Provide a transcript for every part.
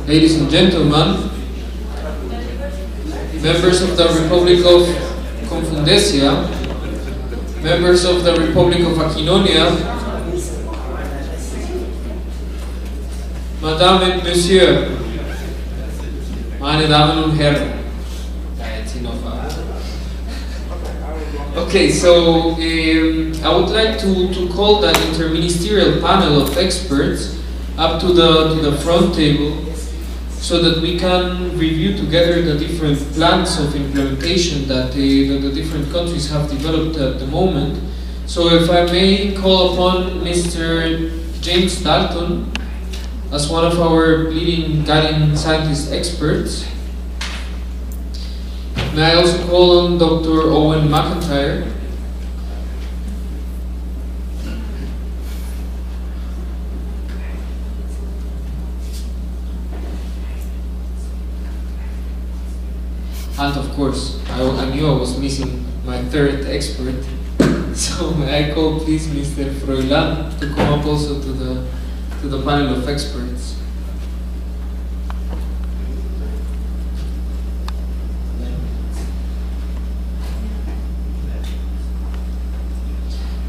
Ladies and gentlemen, members of the Republic of Confundesia, members of the Republic of Aquinonia, Madame and Monsieur, meine Damen und Herren. Okay, so I would like to call that interministerial panel of experts up to the front table, so that we can review together the different plans of implementation that the different countries have developed at the moment. So if I may call upon Mr. James Dalton as one of our leading guiding scientist experts. May I also call on Dr. Owen McIntyre. And of course, I knew I was missing my third expert, so may I call please Mr. Froilan to come up also to the panel of experts.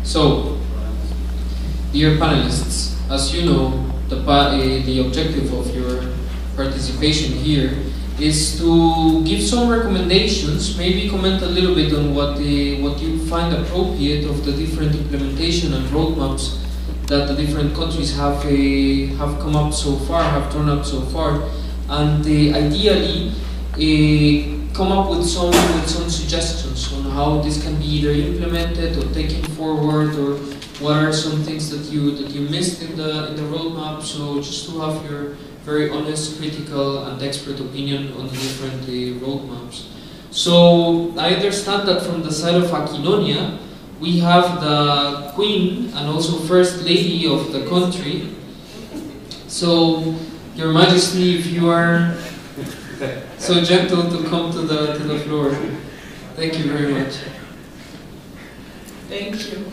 So, dear panelists, as you know, the objective of your participation here is to give some recommendations, maybe comment a little bit on what you find appropriate of the different implementation and roadmaps that the different countries have come up so far, have drawn up so far, and ideally come up with some suggestions on how this can be either implemented or taken forward, or what are some things that you missed in the roadmap. So just to have your very honest, critical, and expert opinion on the different roadmaps. So I understand that from the side of Aquinonia, we have the Queen and also First Lady of the country. So, Your Majesty, if you are so gentle to come to the floor. Thank you very much. Thank you.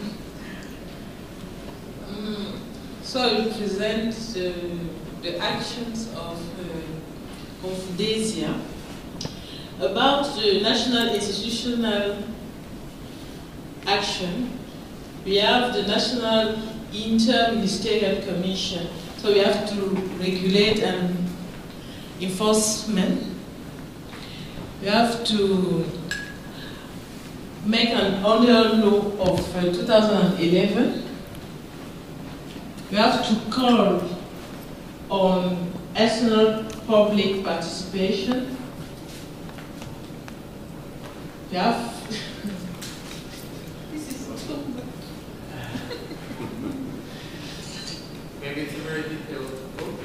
So I will present the actions of Confundesia about the national institutional action. We have the National Inter-Ministerial Commission, so we have to regulate and enforcement. We have to make an order law of 2011. We have to call on external public participation. We have this is too much. Maybe it's a very detailed book.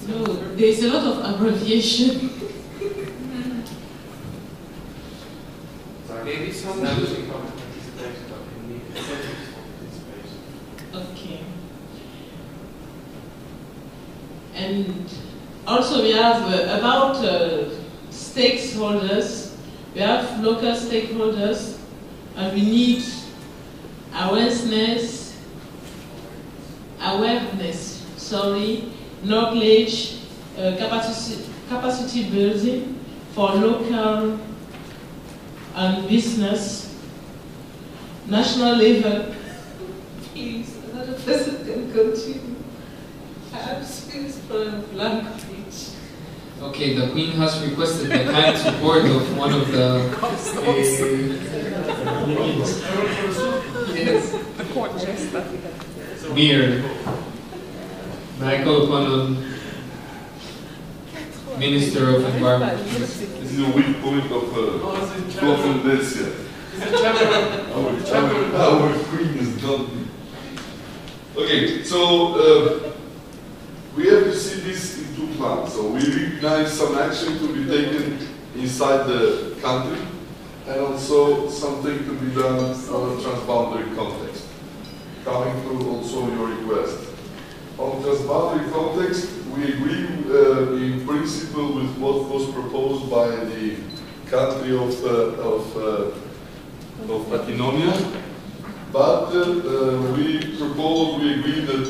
No, there's a lot of abbreviation. Maybe some participation, but we need incentives for participation. Okay. And also we have about stakeholders. We have local stakeholders, and we need awareness, knowledge, capacity building for local and business, national level. Please, another person can continue. I have serious problem with language. Okay, the Queen has requested the kind support of one of the Mir. May I call upon Minister of Environment? This is a weak point of Confundesia. Our Queen is done. Okay, so we have to see this in two plans. So we recognize some action to be taken inside the country, and also something to be done on a transboundary context, coming through also your request. On transboundary context, we agree in principle with what was proposed by the country of of Aquinonia, but we agree that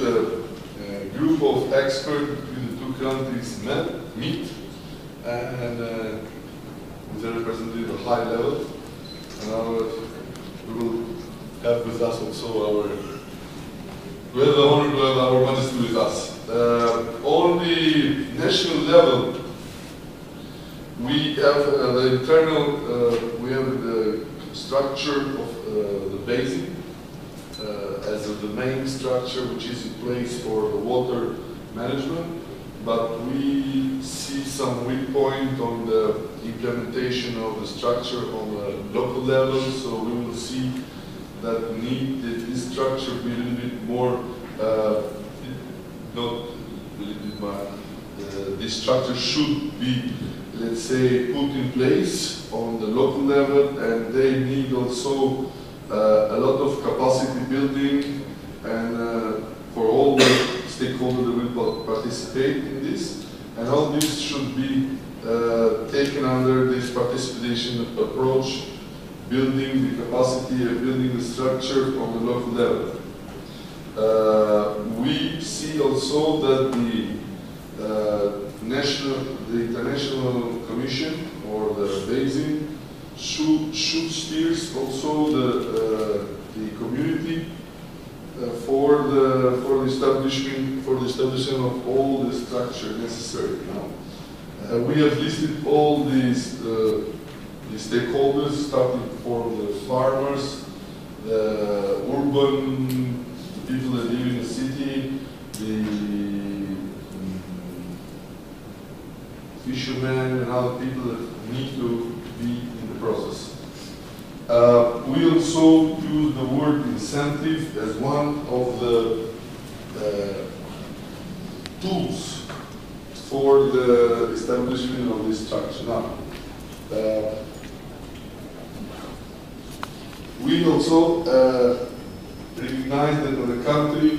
a group of experts between the two countries meet and with a representative at a high level. And we will have with us also we have the honor to have our Majesty with us. On the national level, we have the internal, we have the structure of the basin as the main structure which is in place for the water management, but we see some weak point on the implementation of the structure on the local level, so we will see that this structure be a little bit more, this structure should be, let's say, put in place on the local level, and they need also a lot of capacity building, and for all the stakeholders that will participate in this, and all this should be taken under this participation approach, building the capacity and building the structure on the local level. We see also that the International Commission or the basin should steer also the community for the establishment of all the structure necessary. Now, we have listed all these the stakeholders, starting from the farmers, the urban people that live in the city, the fishermen and other people that need to be in the process. We also use the word incentive as one of the tools for the establishment of this structure. Now, we also recognize that in the country,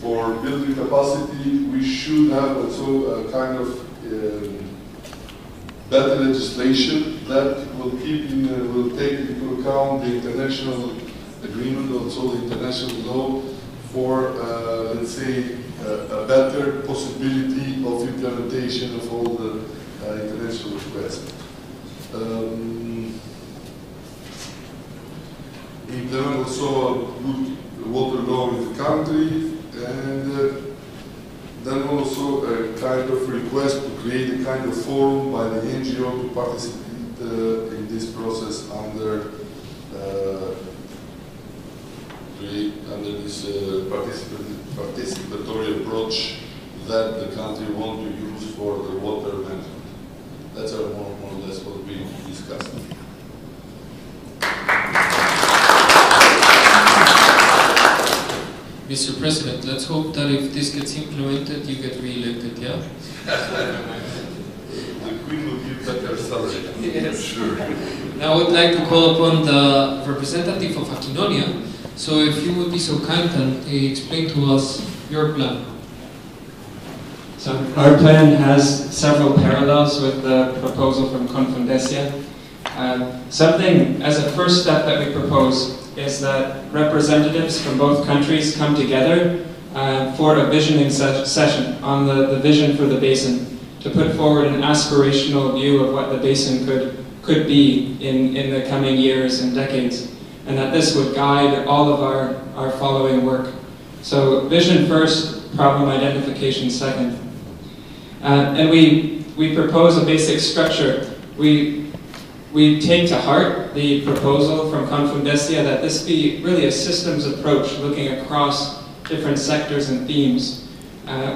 for building capacity, we should have also a kind of better legislation that will take into account the international agreement, also the international law, for let's say a better possibility of implementation of all the international requests. Implement also a good water law in the country, and then also a kind of request to create a kind of forum by the NGO to participate in this process under this participatory approach that the country wants to use for the water management. That's more or less what we discussed. Mr. President, let's hope that if this gets implemented, you get re-elected, yeah? The Queen will give better salary. Yes. Sure. Now I would like to call upon the representative of Aquinonia. So if you would be so kind and explain to us your plan. So our plan has several parallels with the proposal from Confundencia. Something as a first step that we propose is that representatives from both countries come together for a visioning session on the vision for the basin, to put forward an aspirational view of what the basin could be in the coming years and decades, and that this would guide all of our following work. So vision first, problem identification second. And we propose a basic structure. We take to heart the proposal from Confundencia that this be really a systems approach looking across different sectors and themes.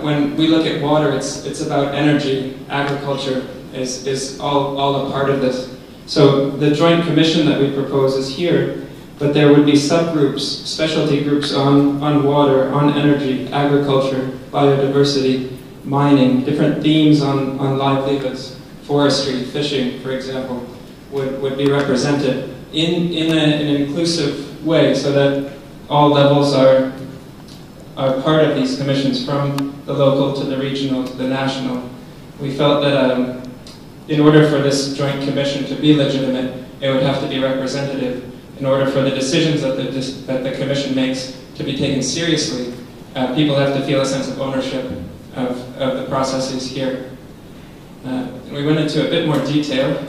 When we look at water, it's about energy. Agriculture is all a part of this. So the joint commission that we propose is here, but there would be subgroups, specialty groups on water, on energy, agriculture, biodiversity, mining, different themes on livelihoods, forestry, fishing, for example, would be represented in an inclusive way, so that all levels are part of these commissions, from the local to the regional to the national. We felt that in order for this joint commission to be legitimate, it would have to be representative in order for the decisions that the Commission makes to be taken seriously, people have to feel a sense of ownership of the processes here. We went into a bit more detail.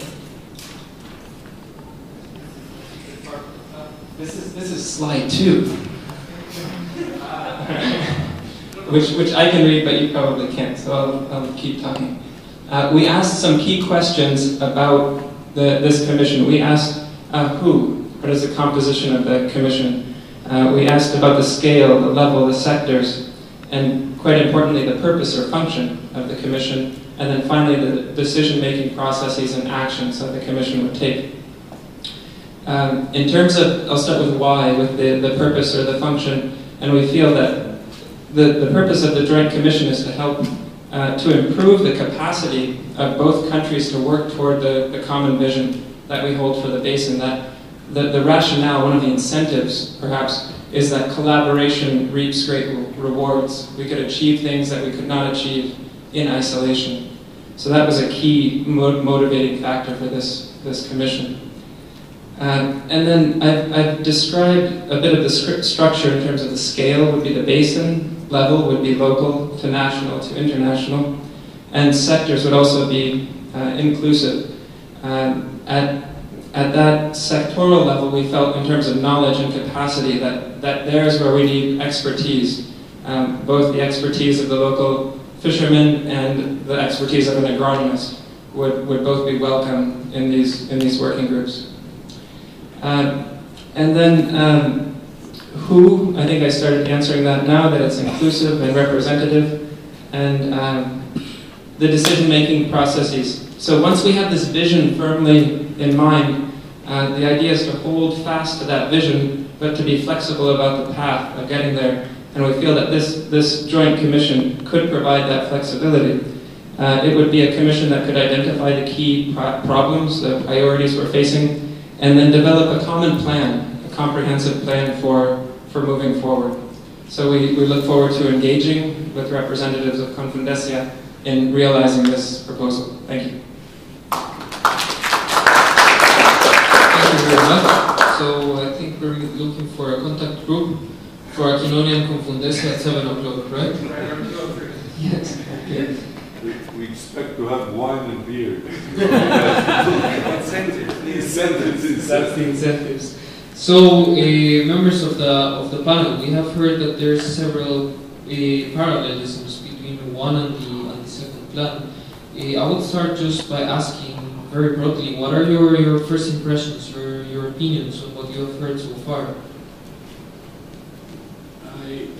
This is slide 2, which I can read, but you probably can't, so I'll keep talking. We asked some key questions about this Commission. We asked what is the composition of the Commission? We asked about the scale, the level, the sectors, and quite importantly, the purpose or function of the Commission, and then finally the decision-making processes and actions that the Commission would take. In terms of, I'll start with why, with the purpose or the function, and we feel that the purpose of the Joint Commission is to help to improve the capacity of both countries to work toward the common vision that we hold for the basin. That the rationale, one of the incentives perhaps, is that collaboration reaps great rewards. We could achieve things that we could not achieve in isolation. So that was a key motivating factor for this Commission. And then I've described a bit of the structure in terms of the scale. Would be the basin, level would be local to national to international, and sectors would also be inclusive. At that sectoral level, we felt in terms of knowledge and capacity that there's where we need expertise, both the expertise of the local fishermen and the expertise of an agronomist would both be welcome in these working groups. And then who, I think I started answering that now, that it's inclusive and representative, and the decision-making processes. So once we have this vision firmly in mind, the idea is to hold fast to that vision, but to be flexible about the path of getting there. And we feel that this Joint Commission could provide that flexibility. It would be a commission that could identify the key problems, the priorities we're facing, and then develop a common plan, a comprehensive plan for moving forward. So we look forward to engaging with representatives of Confundesia in realizing this proposal. Thank you. Thank you very much. So I think we're looking for a contact group for Aquinonia and Confundesia at 7 o'clock, right? Yes. Okay. We expect to have wine and beer. Incentives. That's the incentives. So, members of the panel, we have heard that there's several parallelisms between the one and the second plan. I would start just by asking very broadly, what are your first impressions, your opinions on what you have heard so far?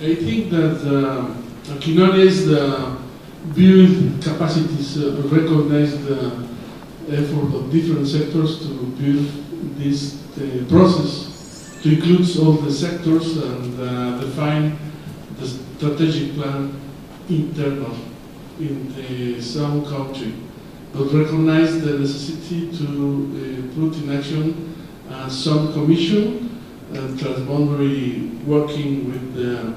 I think that Aquinonia's build capacities recognize the effort of different sectors to build this process, to include all the sectors and define the strategic plan internal in some country, but recognize the necessity to put in action some commission and transboundary working with the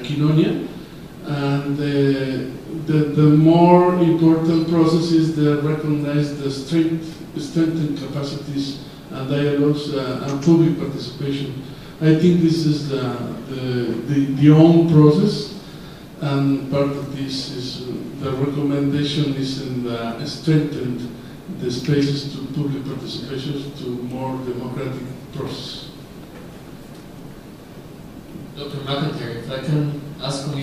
Aquinonia. And the more important process is to recognize the strengthened capacities and dialogues and public participation. I think this is the own process, and part of this is the recommendation is in strengthened the spaces to public participation to more democratic process. Dr. McIntyre, if I can ask on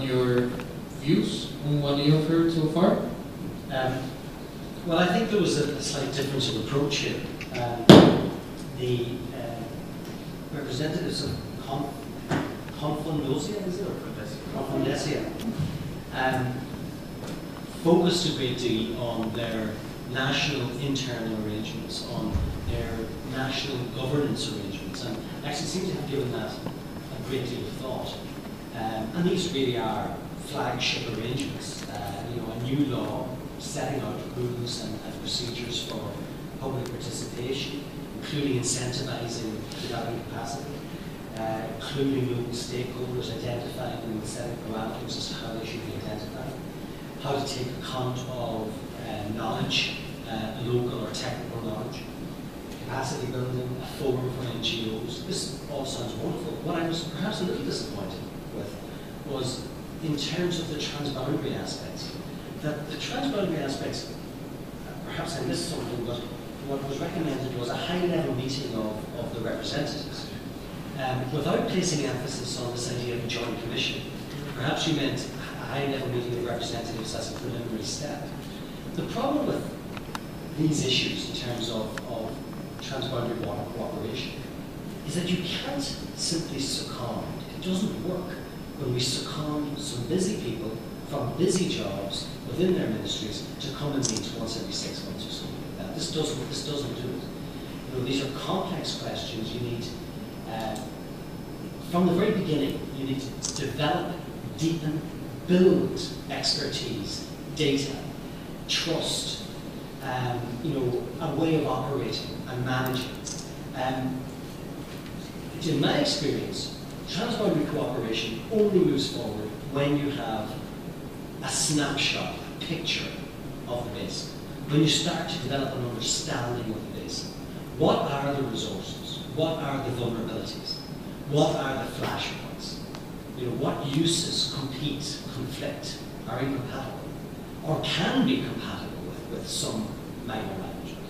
your views on what you have heard so far? Well, I think there was a slight difference of approach here. The representatives of Confundesia, is it, or Confundesia, focused a great deal on their national internal arrangements, on their national governance arrangements, and actually seem to have given that a great deal of thought. And these really are flagship arrangements. A new law setting out rules and procedures for public participation, including incentivizing developing capacity, including local stakeholders, identifying and setting parameters as to how they should be identified, how to take account of knowledge, local or technical knowledge. capacity building, a forum for NGOs. This all sounds wonderful. What I was perhaps a little disappointed with was in terms of the transboundary aspects. That the transboundary aspects, perhaps I missed something, but what was recommended was a high-level meeting of the representatives, without placing emphasis on this idea of a joint commission. Perhaps you meant a high-level meeting of representatives as a preliminary step. The problem with these issues in terms of transboundary water cooperation is that you can't simply second. It doesn't work when we second some busy people from busy jobs within their ministries to come and meet once every 6 months or something like that. This doesn't do it. You know, these are complex questions. You need, from the very beginning, you need to develop, deepen, build expertise, data, trust, you know, a way of operating and managing. In my experience, transboundary cooperation only moves forward when you have a snapshot, a picture of the basin. When you start to develop an understanding of the basin. What are the resources? What are the vulnerabilities? What are the flashpoints? You know, what uses compete, conflict, are incompatible, or can be compatible with some minor management.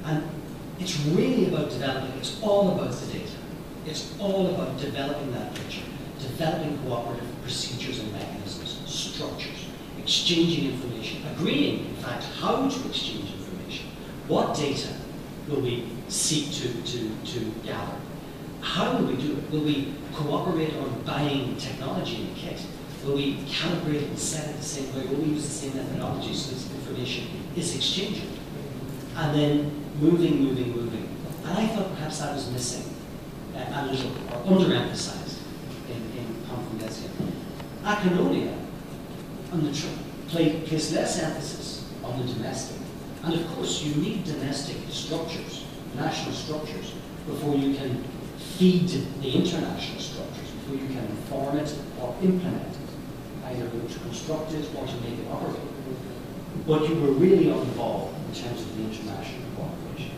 And it's really about developing, it's all about the data. It's all about developing that picture, developing cooperative procedures and mechanisms, structures, exchanging information, agreeing, in fact, how to exchange information. What data will we seek to gather? How will we do it? Will we cooperate on buying technology and kit? Will we calibrate it and set it the same way? Will we use the same methodology so this information is exchanged? And then moving. And I thought perhaps that was missing a little, or underemphasized in Confundencia. Acanonia placed less emphasis on the domestic. And of course, you need domestic structures, national structures, before you can feed the international structures, before you can inform it or implement it, either to construct it or to make it operate. But you were really on the ball in terms of the international cooperation.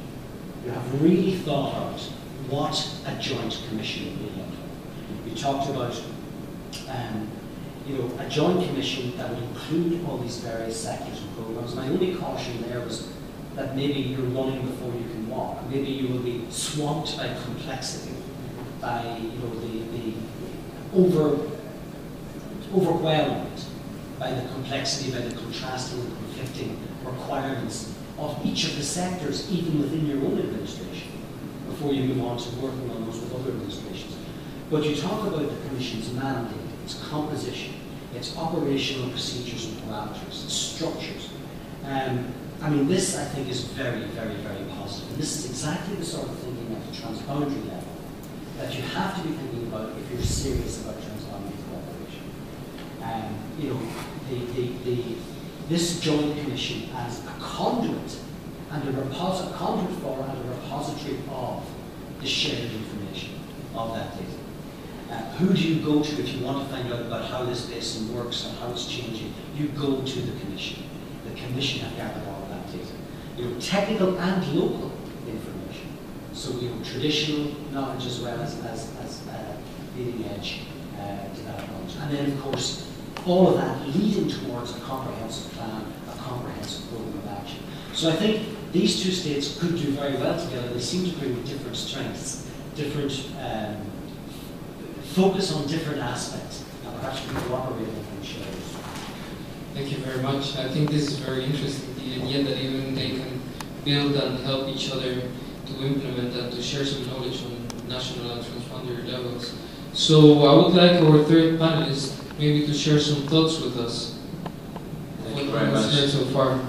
You have really thought out what a joint commission would be like. You talked about you know, a joint commission that would include all these various sectors and programs. My only caution there was that maybe you're running before you can walk. Maybe you will be swamped by complexity, by, you know, the overwhelmed by the complexity, by the contrasting and conflicting requirements of each of the sectors, even within your own administration, before you move on to working on those with other administrations. But you talk about the Commission's mandate, its composition, its operational procedures and parameters, its structures. I mean, this, I think, is very, very, very positive. And this is exactly the sort of thinking at the transboundary level that you have to be thinking about if you're serious about transboundary cooperation. You know, this joint commission as a conduit and a conduit for and a repository of the shared information of that data. Who do you go to if you want to find out about how this basin works and how it's changing? You go to the Commission. The Commission have gathered all of that data. You know, technical and local information. So, you know, traditional knowledge as well as leading edge development. And then, of course, all of that leading towards a comprehensive plan, a comprehensive program of action. So I think these two states could do very well together. They seem to bring different strengths, different focus on different aspects, and perhaps we cooperate and share. Thank you very much. I think this is very interesting, the idea that even they can build and help each other to implement and to share some knowledge on national and transboundary levels. So I would like our third panelist maybe to share some thoughts with us. Thank you very much. So far.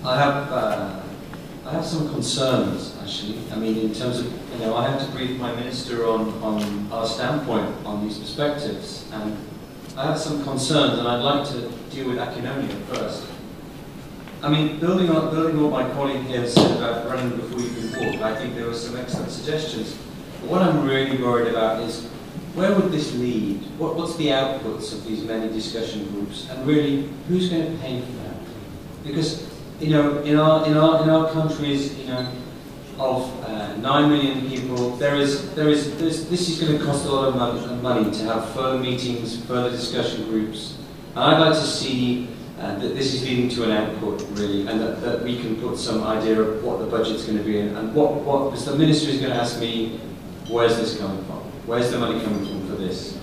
I have some concerns, actually. I mean, in terms of, you know, I have to brief my minister on our standpoint on these perspectives, and I have some concerns, and I'd like to deal with Akinonia first. I mean, building on what my colleague here said about running before you can walk, I think there were some excellent suggestions. But what I'm really worried about is, where would this lead? What's the outputs of these many discussion groups? And really, who's going to pay for that? Because, you know, in our countries, you know, 9 million people, this is going to cost a lot of money to have further meetings, further discussion groups. And I'd like to see that this is leading to an output, really, and that we can put some idea of what the budget's going to be and what because the minister is going to ask me, where's this coming from? Where's the money coming from for this?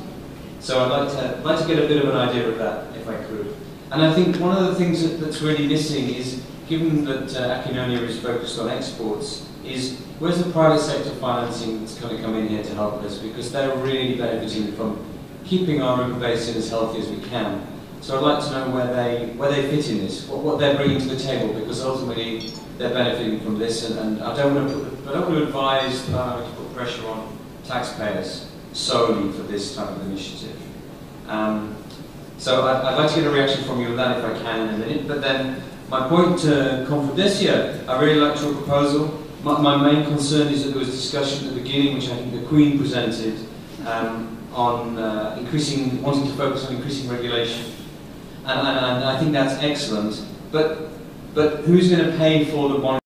So I'd like to get a bit of an idea of that, if I could. And I think one of the things that's really missing is, given that Aquinonia is focused on exports, is where's the private sector financing that's going to come in here to help us? Because they're really benefiting from keeping our river basin as healthy as we can. So I'd like to know where they fit in this, what they're bringing to the table, because ultimately they're benefiting from this, and I don't want to advise the Parliament to put pressure on taxpayers solely for this type of initiative. So I'd like to get a reaction from you on that if I can in a minute. But then my point to Confundecia, I really liked your proposal. My main concern is that there was discussion at the beginning, which I think the Queen presented, on wanting to focus on increasing regulation. And I think that's excellent. But who's going to pay for the